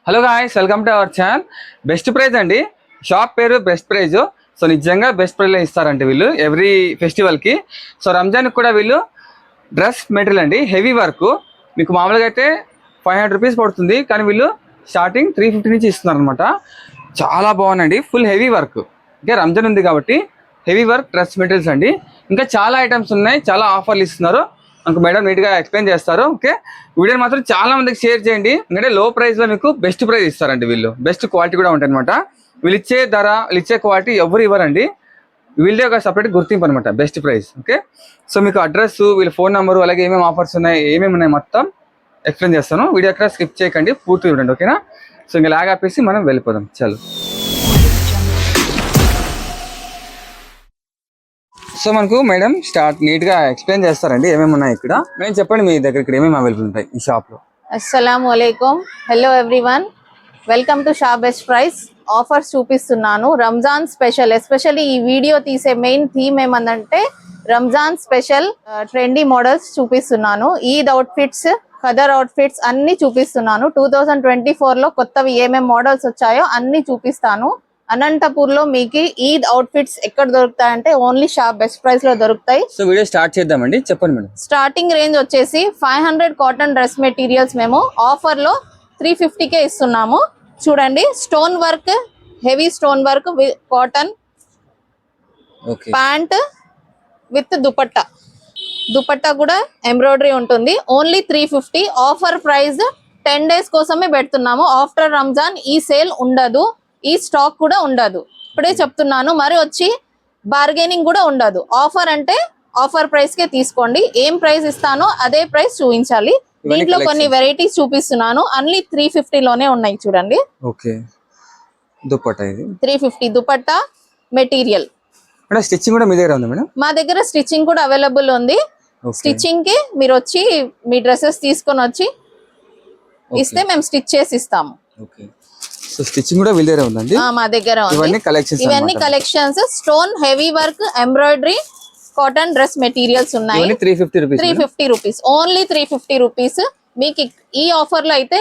Hello guys, welcome to our channel. Best price అండి. షాప్ పేరు బెస్ట్ ప్రైజ్. సో నిజంగా బెస్ట్ ప్రైజ్లో ఇస్తారండి వీళ్ళు ఎవ్రీ ఫెస్టివల్కి. సో రంజాన్కి కూడా వీళ్ళు డ్రెస్ మెటీరియల్ అండి, హెవీ వర్క్. మీకు మామూలుగా అయితే 500 రూపీస్ పడుతుంది, కానీ వీళ్ళు స్టార్టింగ్ 350 నుంచి ఇస్తున్నారు అనమాట. చాలా బాగుందండి, full heavy work. Okay, Ramzan ఉంది కాబట్టి హెవీ వర్క్ డ్రెస్ మెటీరియల్స్ అండి. ఇంకా చాలా ఐటమ్స్ ఉన్నాయి, చాలా ఆఫర్లు ఇస్తున్నారు. నాకు మేడం నీట్గా ఎక్స్ప్లెయిన్ చేస్తారు. ఓకే, వీడియోని మాత్రం చాలా మందికి షేర్ చేయండి, ఎందుకంటే లో ప్రైస్లో మీకు బెస్ట్ ప్రైస్ ఇస్తారండి వీళ్ళు. బెస్ట్ క్వాలిటీ కూడా ఉంటాయి అనమాట. వీళ్ళు ఇచ్చే ధర, వీళ్ళు ఇచ్చే క్వాలిటీ ఎవరు ఇవ్వరండి. వీళ్ళే ఒక సపరేట్ గుర్తింపు అనమాట, బెస్ట్ ప్రైస్. ఓకే, సో మీకు అడ్రస్, వీళ్ళ ఫోన్ నెంబరు, అలాగే ఏమేమి ఆఫర్స్ ఉన్నాయి, ఏమేమి ఉన్నాయి మొత్తం ఎక్స్ప్లెయిన్ చేస్తాను. వీడియో ఎక్కడ స్కిప్ చేయకండి, పూర్తి చూడండి. ఓకేనా? సో ఇంకా లాగ్ ఆపేసి మనం వెళ్ళిపోదాం. చలో. సో మనకు మేడం నీట్గా ఎక్స్ప్లెయిన్ చేస్తారండి ఏమేమి ఉన్నాయి ఇక్కడ. మేడం చెప్పండి, మీ దగ్గర ఇక్కడ ఏమేమి అవైలబుల్ ఉంటాయి ఈ షాప్లో. అస్సలాముఅలైకుం. Hello everyone, welcome to shop best price. Offers చూపిస్తున్నాను రంజాన్ స్పెషల్. ఎస్పెషల్లీ ఈ వీడియో తీసే మెయిన్ థీమ్ ఏమందంటే రంజాన్ స్పెషల్ ట్రెండీ మోడల్స్ చూపిస్తున్నాను. ఈద్ అవుట్ఫిట్స్, ఖదర్ అవుట్ఫిట్స్ అన్ని చూపిస్తున్నాను. 2024లో కొత్తవి ఏమేమి మోడల్స్ వచ్చాయో అన్ని చూపిస్తాను. అనంతపూర్ లో మీకు ఈద్ అవుట్ఫిట్స్ ఎక్కడ దొరుకుతాయంటే ఓన్లీ షాప్ బెస్ట్ ప్రైస్ లో దొరుకుతాయి. సో వీడియో స్టార్ట్ చేద్దామండి, చెప్పండి మేడం. స్టార్టింగ్ రేంజ్ వచ్చేసి 500 కాటన్ డ్రెస్ మెటీరియల్స్ మేము ఆఫర్ లో 350కే ఇస్తున్నాము. చూడండి, stone work, heavy stone work cotton pant with dupatta. Dupatta కూడా ఎంబ్రాయిడరీ ఉంటుంది. ఓన్లీ 350. ఆఫర్ ప్రైస్ 10 days కోసమే పెడుతున్నాము. ఆఫ్టర్ రంజాన్ ఈ సేల్ ఉండదు, ఈ స్టాక్ కూడా ఉండదు. ఇప్పుడే చెప్తున్నాను, మరి వచ్చి బార్గెనింగ్ కూడా ఉండదు. ఆఫర్ అంటే ఆఫర్ ప్రైస్ కే తీసుకోండి. ఏం ప్రైస్ ఇస్తానో అదే ప్రైస్ చూపించాలి. దీంట్లో కొన్ని వెరైటీస్ చూపిస్తున్నాను, అన్ని 350 లోనే ఉన్నాయి. చూడండి, ఓకే, దుపట్టా ఇది 350 దుపట్టా మెటీరియల్. స్టిచ్చింగ్ కూడా మీ దగ్గర ఉంది మేడం? మా దగ్గర స్టిచ్చింగ్ కూడా అవైలబుల్ ఉంది. స్టిచ్చింగ్ కి మీరు వచ్చి మీ డ్రెస్సెస్ తీసుకొని వచ్చి ఇస్తే మేము స్టిచ్ చేసి ఇస్తాము. సో స్టిచ్చింగ్ కూడా వీళ్ళ దగ్గర ఉందండి? మా దగ్గర ఇవన్నీ collections. Stone, heavy work, embroidery, cotton dress materials ఉన్నాయి. 350 రూపీస్, ఓన్లీ 350 రూపీస్. మీకు ఈ ఆఫర్ లో అయితే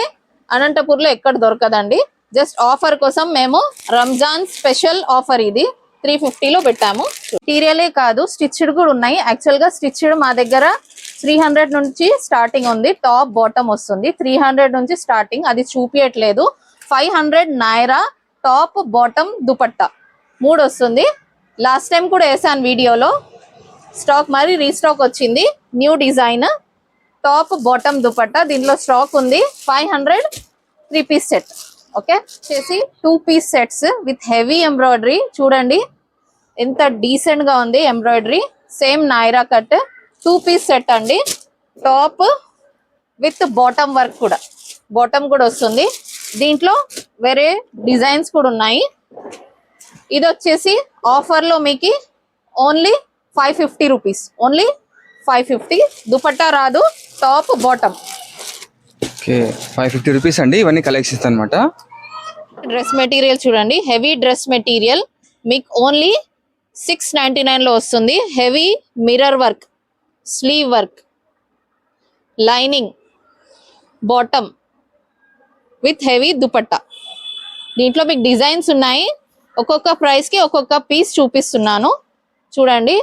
అనంతపూర్ లో ఎక్కడ దొరకదండి. జస్ట్ ఆఫర్ కోసం మేము రంజాన్ స్పెషల్ ఆఫర్ ఇది 350 లో పెట్టాము. మెటీరియలే కాదు, స్టిచ్డ్ కూడా ఉన్నాయి. యాక్చువల్ గా స్టిచ్డ్ మా దగ్గర 300 నుంచి స్టార్టింగ్ ఉంది. టాప్ బాటమ్ వస్తుంది 300 నుంచి స్టార్టింగ్, అది చూపించట్లేదు. 500 నాయరా టాప్ బాటమ్ దుపట్టా 3 వస్తుంది. లాస్ట్ టైం కూడా వేసాను వీడియోలో. స్టాక్ మరి రీస్టాక్ వచ్చింది. New design top bottom dupatta, దీనిలో స్టాక్ ఉంది. 500 3 పీస్ సెట్. ఓకే, చేసి 2 piece sets with heavy embroidery. చూడండి ఎంత డీసెంట్ గా ఉంది embroidery. Same Nayra cut 2 piece set అండి. టాప్ విత్ బాటమ్ వర్క్ కూడా, బాటమ్ కూడా వస్తుంది. దీంట్లో వేరే డిజైన్స్ కూడా ఉన్నాయి. ఇది వచ్చేసి ఆఫర్ లో మీకు ఓన్లీ 550 రూపీస్, ఓన్లీ 550. దుపట్టా రాదు, టాప్ బాటమ్. 550 రూపీస్ అండి. ఇవన్నీ కలెక్షన్స్ అన్నమాట. డ్రెస్ మెటీరియల్ చూడండి, హెవీ డ్రెస్ మెటీరియల్ మీకు ఓన్లీ 699 లో వస్తుంది. Heavy mirror work, sleeve work, lining, bottom with heavy dupatta. దీంట్లో మీకు డిజైన్స్ ఉన్నాయి. ఒక్కొక్క ప్రైస్ కి ఒక్కొక్క పీస్ చూపిస్తున్నాను. చూడండి,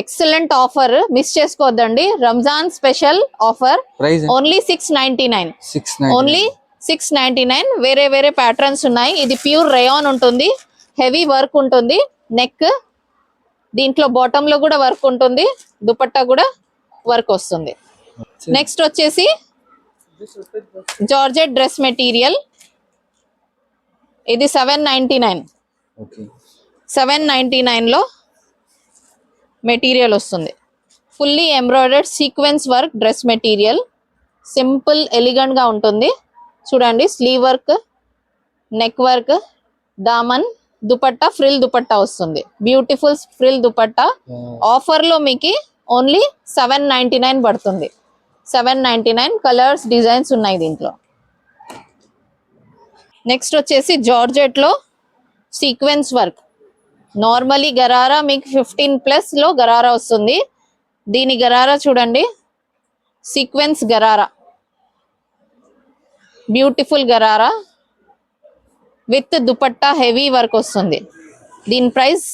ఎక్సలెంట్ ఆఫర్, మిస్ చేసుకోవద్దండి. Ramzan special offer only 699, only 699. వేరే వేరే ప్యాటర్న్స్ ఉన్నాయి. ఇది ప్యూర్ రేయాన్ ఉంటుంది, హెవీ వర్క్ ఉంటుంది. నెక్, దీంట్లో బాటమ్ లో కూడా వర్క్ ఉంటుంది, దుపట్టా కూడా వర్క్ వస్తుంది. నెక్స్ట్ వచ్చేసి జార్జెట్ డ్రెస్ మెటీరియల్. ఇది 799, 799 లో మెటీరియల్ వస్తుంది. Fully embroidered sequence work dress material. Simple elegant గా ఉంటుంది. చూడండి, స్లీవ్ వర్క్, నెక్ వర్క్, దామన్, దుపట్టా ఫ్రిల్ దుపట్టా వస్తుంది. Beautiful frill dupatta. ఆఫర్ లో మీకు ఓన్లీ 799 పడుతుంది. 799. కలర్స్, డిజైన్స్ ఉన్నాయి దీంట్లో. నెక్స్ట్ వచ్చేసి జార్జెట్ లో సీక్వెన్స్ వర్క్. నార్మలీ గరారా మీకు 15+ లో గరారా వస్తుంది. దీని గరారా చూడండి, sequence gharara, beautiful gharara. With dupatta heavy work వస్తుంది. దీని ప్రైస్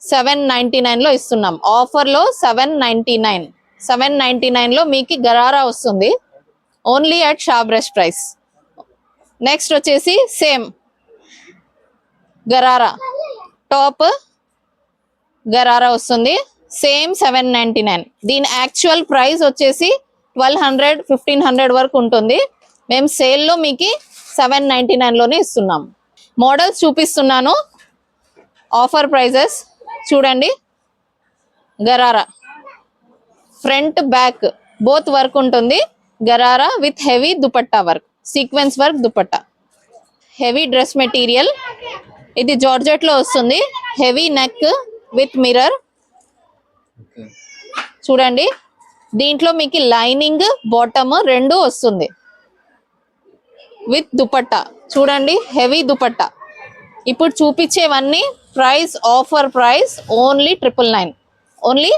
799 లో ఇస్తున్నాం. ఆఫర్లో 799. 799 లో మీకు గరారా వస్తుంది. Only at shop best price. Next వచ్చేసి సేమ్ గరారా టాప్ గరారా వస్తుంది. సేమ్ 799. దీని యాక్చువల్ ప్రైస్ వచ్చేసి 1200 1500 వరకు ఉంటుంది. మేము సేల్లో మీకు 799 లోనే ఇస్తున్నాం. మోడల్స్ చూపిస్తున్నాను. ఆఫర్ ప్రైజెస్ చూడండి. Gharara front back both work ఉంటుంది. Gharara with heavy dupatta work, sequence work dupatta. Heavy dress material. ఇది జార్జెట్ లో వస్తుంది. హెవీ నెక్ విత్ మిర్రర్ చూడండి. దీంట్లో మీకు లైనింగ్ బాటమ్ రెండు వస్తుంది విత్ దుపట్టా. చూడండి హెవీ దుపట్టా. ఇప్పుడు చూపించేవన్నీ price offer price only 999. Only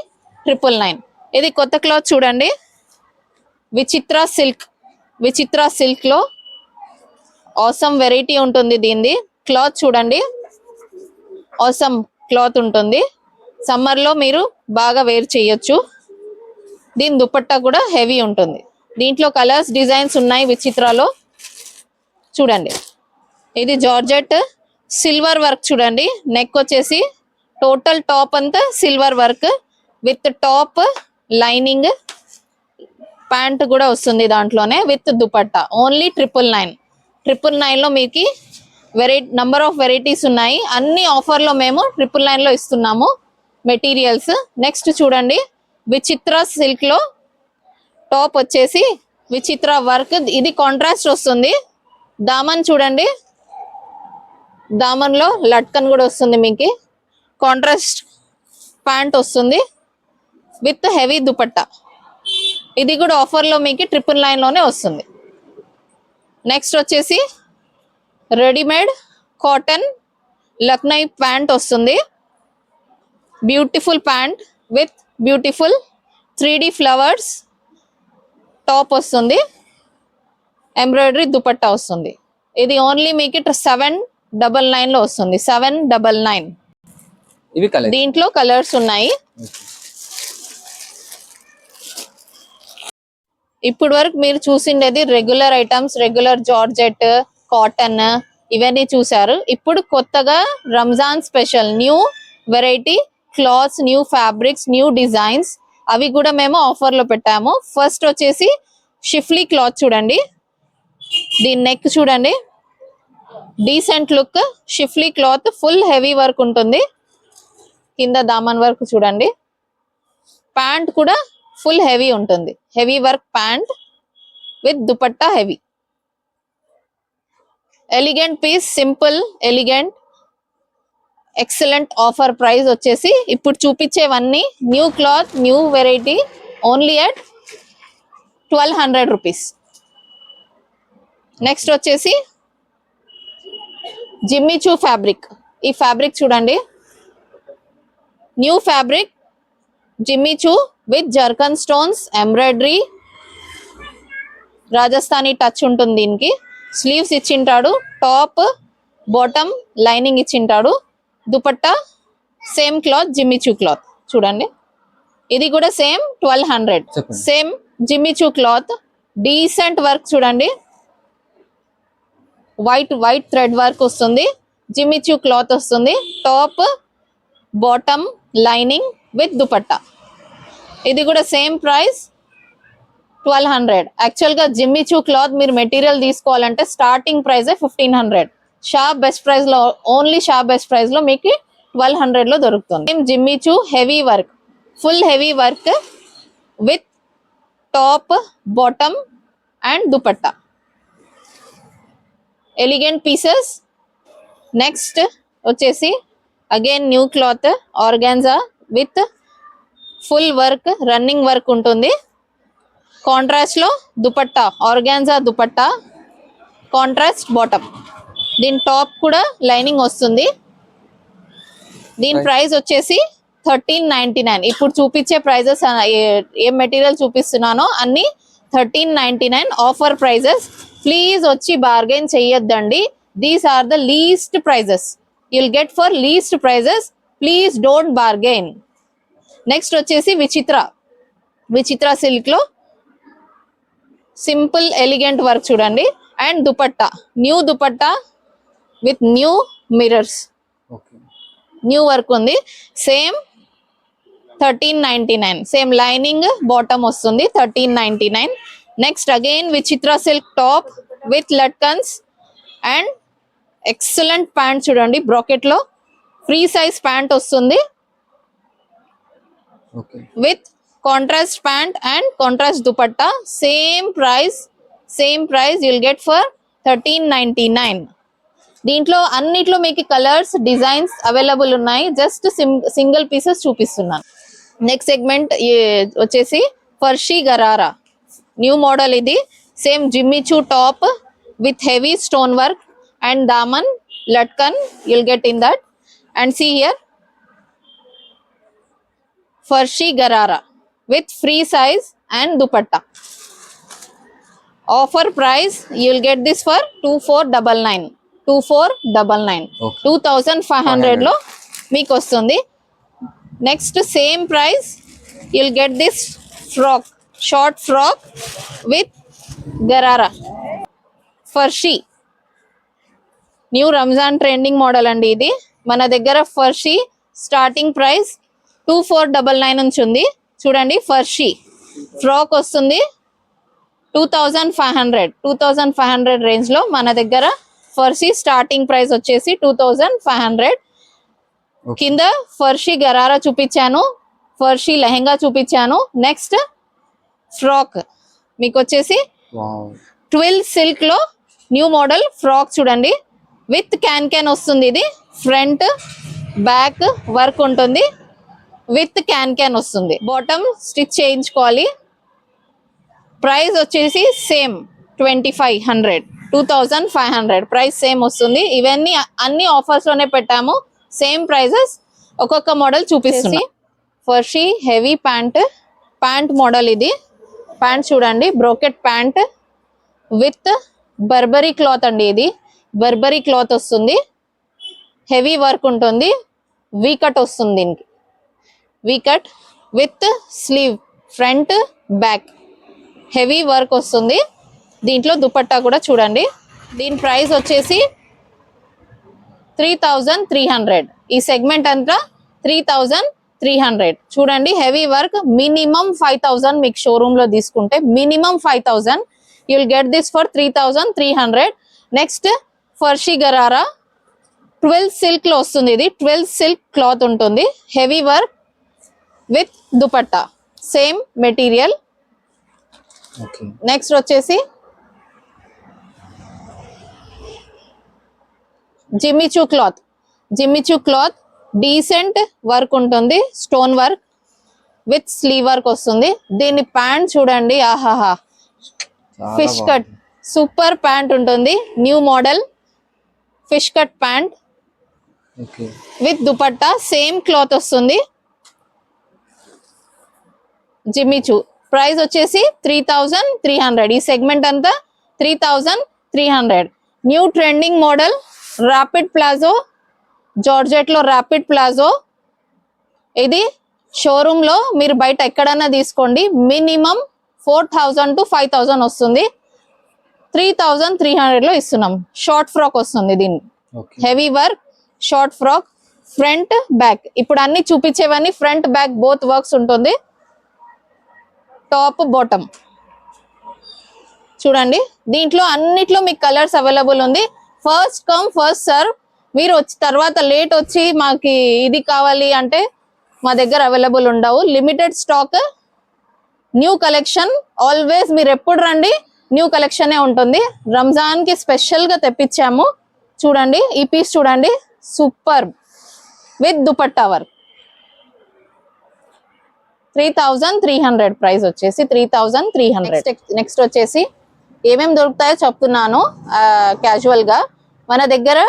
999. ఇది కొత్త క్లాత్ చూడండి. విచిత్ర సిల్క్. విచిత్ర సిల్క్ లో ఆసమ్ వెరైటీ ఉంటుంది. దీనిది క్లాత్ చూడండి. ఆసమ్ క్లాత్ ఉంటుంది. సమ్మర్ లో మీరు బాగా వేర్ చేయొచ్చు. దీని దుపట్టా కూడా హెవీ ఉంటుంది. దీంట్లో కలర్స్ డిజైన్స్ ఉన్నాయి విచిత్రలో చూడండి. ఇది జార్జెట్ సిల్వర్ వర్క్ చూడండి. నెక్ వచ్చేసి టోటల్ టాప్ అంతా silver work with top lining. Pant కూడా వస్తుంది దాంట్లోనే విత్ దుపట్టా. ఓన్లీ 999. 999 లో మీకు నంబర్ ఆఫ్ వెరైటీస్ ఉన్నాయి. అన్ని ఆఫర్లో మేము 999 లో ఇస్తున్నాము మెటీరియల్స్. నెక్స్ట్ చూడండి విచిత్ర సిల్క్ లో టాప్ వచ్చేసి విచిత్ర వర్క్. ఇది కాంట్రాస్ట్ వస్తుంది. దామన్ చూడండి. దామన్ లో లట్కన్ కూడా వస్తుంది మీకు. కాంట్రాస్ట్ ప్యాంట్ వస్తుంది విత్ హెవీ దుపట్టా. ఇది కూడా ఆఫర్లో మీకు 999 లోనే వస్తుంది. నెక్స్ట్ వచ్చేసి రెడీమేడ్ కాటన్ లక్నై ప్యాంట్ వస్తుంది. Beautiful pant with beautiful 3D flowers top వస్తుంది. ఎంబ్రాయిడరీ దుపట్టా వస్తుంది. ఇది ఓన్లీ మీకు 799 లో వస్తుంది. 799. ఇవి కలర్. దీంట్లో కలర్స్ ఉన్నాయి. ఇప్పుడు వరకు మీరు చూసిండేది regular items, regular georgette, cotton ఇవన్నీ చూసారు. ఇప్పుడు కొత్తగా Ramzan special new variety clothes, new fabrics, new designs అవి కూడా మేము ఆఫర్ లో పెట్టాము. ఫస్ట్ వచ్చేసి షిఫ్లీ క్లాత్ చూడండి. దీని నెక్ చూడండి. Decent look schiffli cloth full heavy work ఉంటుంది. కింద దామన్ వర్క్ చూడండి. ప్యాంట్ కూడా ఫుల్ హెవీ ఉంటుంది. Heavy work pant with dupatta heavy. Elegant piece, simple elegant excellent. Offer price వచ్చేసి ఇప్పుడు చూపించేవన్నీ new cloth, new variety only at 1200 rupees. Next వచ్చేసి జిమ్మిచూ ఫ్యాబ్రిక్. ఈ ఫ్యాబ్రిక్ చూడండి. New fabric Jimmy Choo with zircon stones, embroidery, Rajasthani touch ఉంటుంది. దీనికి sleeves ఇచ్చింటాడు. Top bottom lining ఇచ్చింటాడు. Dupatta same cloth Jimmy Choo cloth చూడండి. ఇది కూడా same 1200. Same Jimmy Choo cloth. Decent work చూడండి. వైట్ థ్రెడ్ వర్క్ వస్తుంది. జిమ్మిచూ క్లాత్ వస్తుంది. Top bottom lining with dupatta. ఇది కూడా సేమ్ ప్రైస్ 1200. యాక్చువల్ గా జిమ్మిచూ క్లాత్ మీరు మెటీరియల్ తీసుకోవాలంటే starting price 1500. Shop best price లో, ఓన్లీ షాప్ బెస్ట్ ప్రైస్ లో మీకు 1200 లో దొరుకుతుంది. Jimmy Choo heavy work, full heavy work with top bottom and dupatta. Elegant pieces. Next వచ్చేసి again new cloth organza with full work, running work ఉంటుంది. Contrast లో dupatta, organza dupatta, contrast bottom. దీని top కూడా lining వస్తుంది. దీని ప్రైస్ వచ్చేసి 1399. ఇప్పుడు చూపించే ప్రైజెస్ ఏ మెటీరియల్ చూపిస్తున్నానో అన్ని 1399 ఆఫర్ ప్రైజెస్. ప్లీజ్ వచ్చి బార్గెన్ చెయ్యొద్దండి. These are the least prices, you'll get for least prices. Please don't bargain. Next వచ్చేసి విచిత్ర సిల్క్ లో సింపుల్ ఎలిగెంట్ వర్క్ చూడండి. And dupatta, new dupatta with new mirrors, new work ఉంది. Same 1399, same lining bottom వస్తుంది 1399. Next again Vichitra silk top with లట్కన్స్ and excellent pant చూడండి. Bracket లో free size pant వస్తుంది with contrast pant and contrast dupatta. Same price you'll get for 1399. దీంట్లో అన్నిట్లో మీకు colours designs available ఉన్నాయి. జస్ట్ సింగిల్ పీసెస్ చూపిస్తున్నాను. నెక్స్ట్ సెగ్మెంట్ వచ్చేసి ఫర్షీ గరారా న్యూ మోడల్. ఇది same Jimmy Choo top with heavy stone work and దామన్ లట్కన్ you'll get in that. And see here farshi gharara with free size and dupatta. Offer price you will get this for 2499. 2500 లో మీకు వస్తుంది. Next same price you will get this short frock with gharara farshi. New Ramzan trending model అండి ఇది. మన దగ్గర ఫర్షీ starting price 2499 నుంచి ఉంది చూడండి. ఫర్షీ ఫ్రాక్ వస్తుంది 2500 రేంజ్ లో. మన దగ్గర ఫర్షీ స్టార్టింగ్ ప్రైస్ వచ్చేసి 2500. కింద ఫర్షీ గరారా చూపించాను, ఫర్షీ లెహెంగా చూపించాను. నెక్స్ట్ ఫ్రాక్ మీకు వచ్చేసి ట్విల్ సిల్క్ లో న్యూ మోడల్ ఫ్రాక్ చూడండి. విత్ క్యాన్ వస్తుంది. ఇది ఫ్రంట్ బ్యాక్ వర్క్ ఉంటుంది విత్ క్యాన్ వస్తుంది. బాటమ్ స్టిచ్ చేయించుకోవాలి. ప్రైస్ వచ్చేసి సేమ్ 2500 ప్రైస్ సేమ్ వస్తుంది. ఇవన్నీ అన్ని ఆఫర్స్ లోనే పెట్టాము. Same prices. ఒక్కొక్క మోడల్ చూపిస్తుంది. ఫర్షీ హెవీ ప్యాంట్ మోడల్ ఇది. ప్యాంట్ చూడండి, brocade pant with burberry cloth అండి. ఇది బర్బరీ క్లాత్ వస్తుంది, హెవీ వర్క్ ఉంటుంది, వీ కట్ వస్తుంది. దీనికి V cut with sleeve, front back heavy work వస్తుంది. దీంట్లో దుపట్టా కూడా చూడండి. దీని ప్రైస్ వచ్చేసి 3300. ఈ సెగ్మెంట్ అంతా 3300 చూడండి. హెవీ వర్క్ మినిమం 5000 మీకు షోరూమ్ లో తీసుకుంటే minimum 5000. You will get this for 3300. Next farshi gharara 12 silk లో వస్తుంది. ఇది 12 సిల్క్ క్లాత్ ఉంటుంది, heavy work with dupatta, same material. Next వచ్చేసి జిమ్మిచూ క్లాత్ డీసెంట్ వర్క్ ఉంటుంది, stone work with sleeve work వస్తుంది. దీని ప్యాంట్ చూడండి, ఆహాహా, ఫిష్ కట్ సూపర్ ప్యాంట్ ఉంటుంది. New model fish cut pant with dupatta, same cloth వస్తుంది. జిమ్మిచూ ప్రైస్ వచ్చేసి 3300. ఈ సెగ్మెంట్ అంతా 3300. New trending model rapid palazzo, georgette లో ర్యాపిడ్ ప్లాజో. ఇది షోరూమ్ లో మీరు బయట ఎక్కడన్నా తీసుకోండి మినిమం 4000 to 5000 వస్తుంది. 3300 లో ఇస్తున్నాం. షార్ట్ ఫ్రాక్ వస్తుంది. దీన్ని heavy work short frock, front back. ఇప్పుడు అన్ని చూపించేవన్నీ ఫ్రంట్ బ్యాక్ బోత్ వర్క్స్ ఉంటుంది. టాప్ బాటమ్ చూడండి. దీంట్లో అన్నిట్లో మీకు కలర్స్ అవైలబుల్ ఉంది. First come first serve. మీరు వచ్చి తర్వాత లేట్ వచ్చి మాకు ఇది కావాలి అంటే మా దగ్గర అవైలబుల్ ఉండవు. Limited stock, new collection. Always మీరు ఎప్పుడు రండి న్యూ కలెక్షనే ఉంటుంది. రంజాన్ కి స్పెషల్ గా తెప్పించాము. చూడండి ఈ పీస్ చూడండి, super with dupatta work. 3300 price వచ్చేసి 3300. నెక్స్ట్ వచ్చేసి ఏమేమి దొరుకుతాయో చెప్తున్నాను క్యాజువల్ గా. మన దగ్గర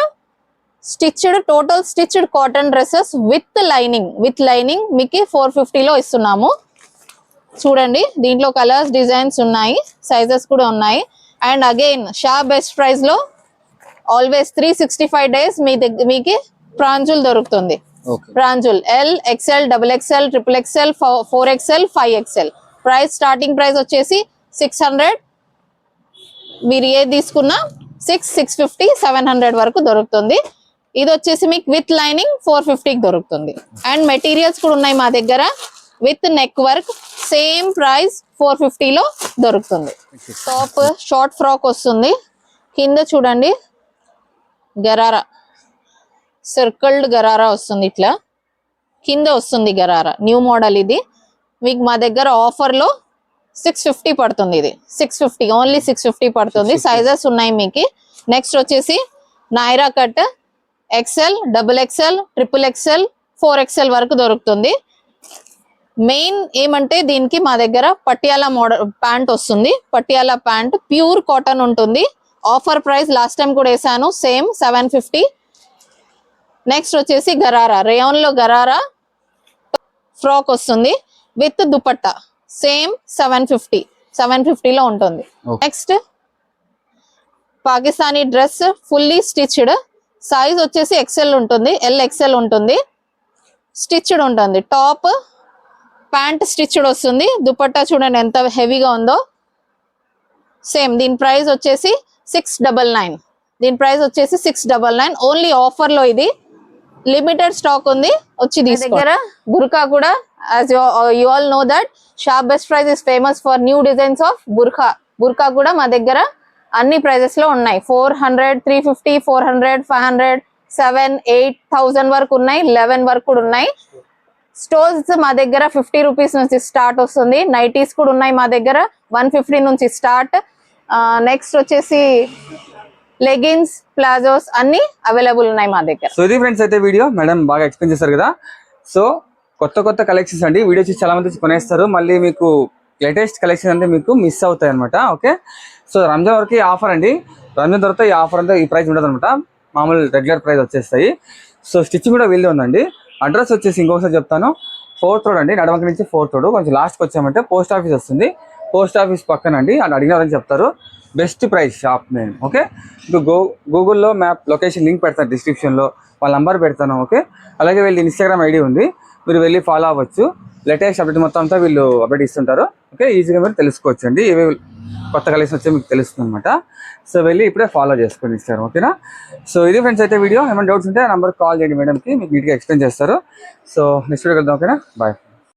stitched, total stitched cotton dresses with lining మీకు 450 లో ఇస్తున్నాము. చూడండి దీంట్లో కలర్స్ డిజైన్స్ ఉన్నాయి, సైజెస్ కూడా ఉన్నాయి. And again Shah best price లో ఆల్వేస్ 365 days మీకు ప్రాంజుల్ దొరుకుతుంది. Okay ప్రాంజుల్ L, XL, XXL, XXL, 4XL, 5XL. Price starting price వచ్చేసి 600. మీరు ఏది తీసుకున్నా 650, 700 వరకు దొరుకుతుంది. ఇది వచ్చేసి మీకు విత్ లైనింగ్ 450కి దొరుకుతుంది. అండ్ మెటీరియల్స్ కూడా ఉన్నాయి మా దగ్గర with neck work. Same price 450లో దొరుకుతుంది. టాప్ షార్ట్ ఫ్రాక్ వస్తుంది. కింద చూడండి గరారా, సర్కిల్డ్ గరారా వస్తుంది, ఇట్లా కింద వస్తుంది గరారా. న్యూ మోడల్ ఇది. మీకు మా దగ్గర ఆఫర్లో 650 పడుతుంది. ఇది 650, ఓన్లీ 650 పడుతుంది. సైజెస్ ఉన్నాయి మీకు. నెక్స్ట్ వచ్చేసి Naira cut XL, XXL, XXL, 4XL వరకు దొరుకుతుంది. మెయిన్ ఏమంటే దీనికి మా దగ్గర పటియాలా మోడల్ ప్యాంట్ వస్తుంది. పటియాలా ప్యాంట్ ప్యూర్ కాటన్ ఉంటుంది. ఆఫర్ ప్రైస్ లాస్ట్ టైం కూడా వేసాను, సేమ్ 750. నెక్స్ట్ వచ్చేసి గరారా, రేయాన్ లో గరారా ఫ్రాక్ వస్తుంది విత్ దుపట్టా. సేమ్ 750లో ఉంటుంది. Next Pakistani dress fully stitched. Size వచ్చేసి XL ఉంటుంది, LXL ఉంటుంది. స్టిచ్డ్ ఉంటుంది. టాప్ ప్యాంట్ స్టిచ్డ్ వస్తుంది. దుపట్టా చూడండి ఎంత హెవీగా ఉందో. సేమ్ దీని ప్రైస్ వచ్చేసి 699. దీని ప్రైస్ వచ్చేసి 699. ఓన్లీ ఆఫర్ లో ఇది. లిమిటెడ్ స్టాక్ ఉంది, వచ్చి దగ్గర. బుర్కా కూడా as you all know that shop best price is famous for new designs of burqa. బుర్కా కూడా మా దగ్గర అన్ని ప్రైజెస్ లో ఉన్నాయి. 400, 350, 400, 500, 7, 8,000 వరకు ఉన్నాయి. 11 వరకు కూడా ఉన్నాయి. స్టోర్స్ మా దగ్గర 50 రూపీస్ నుంచి స్టార్ట్ వస్తుంది. నైటీస్ కూడా ఉన్నాయి మా దగ్గర 150 నుంచి స్టార్ట్. నెక్స్ట్ వచ్చేసి లెగిన్స్, ప్లాజోస్ అన్ని అవైలబుల్ ఉన్నాయి మా దగ్గర. సో ఇది ఫ్రెండ్స్ అయితే వీడియో మేడం బాగా ఎక్స్ప్లెయిన్ చేశారు కదా. సో కొత్త కలెక్షన్స్ అండి. వీడియో చూసి చాలా మంది కొనేస్తారు, మళ్ళీ మీకు లేటెస్ట్ కలెక్షన్ అంటే మీకు మిస్ అవుతాయి అనమాట. ఓకే, సో రంజాన్ వరకు ఈ ఆఫర్ అండి. రంజాన్ తర్వాత ఈ ఆఫర్ అంతా ఈ ప్రైస్ ఉండదు అనమాట. మామూలు రెగ్యులర్ ప్రైస్ వచ్చేస్తాయి. సో స్టిచ్చింగ్ కూడా వీళ్ళే ఉందండి. అడ్రస్ వచ్చేసి ఇంకొకసారి చెప్తాను, 4th రోడ్ అండి, నడవంక నుంచి 4th రోడ్. కొంచెం లాస్ట్కి వచ్చామంటే పోస్ట్ ఆఫీస్ వస్తుంది. పోస్ట్ ఆఫీస్ పక్కన అండి, అది అడిగినారని చెప్తారు. Best price shop name. Okay, ఇప్పుడు గూగుల్లో మ్యాప్ లొకేషన్ లింక్ పెడతాను డిస్క్రిప్షన్లో, వాళ్ళ నెంబర్ పెడతాను. ఓకే, అలాగే వీళ్ళు ఇన్స్టాగ్రామ్ ఐడి ఉంది, మీరు వెళ్ళి ఫాలో అవ్వచ్చు. లేటెస్ట్ అప్డేట్ మొత్తం అంతా వీళ్ళు అప్డేట్ ఇస్తుంటారు. ఓకే, ఈజీగా మీరు తెలుసుకోవచ్చు అండి. ఏవి కొత్త కలెక్షన్ వచ్చే మీకు తెలుస్తుంది అనమాట. సో వెళ్ళి ఇప్పుడే ఫాలో చేసుకోండి ఇన్స్టాగ్రామ్. ఓకేనా, సో ఇది ఫ్రెండ్స్ అయితే వీడియో. ఏమైనా డౌట్స్ ఉంటే ఆ నెంబర్కి కాల్ చేయండి మేడంకి, మీకు నీట్గా ఎక్స్ప్లెయిన్ చేస్తారు. సో నెక్స్ట్ వీడియో వెళ్దాం. ఓకేనా, బాయ్.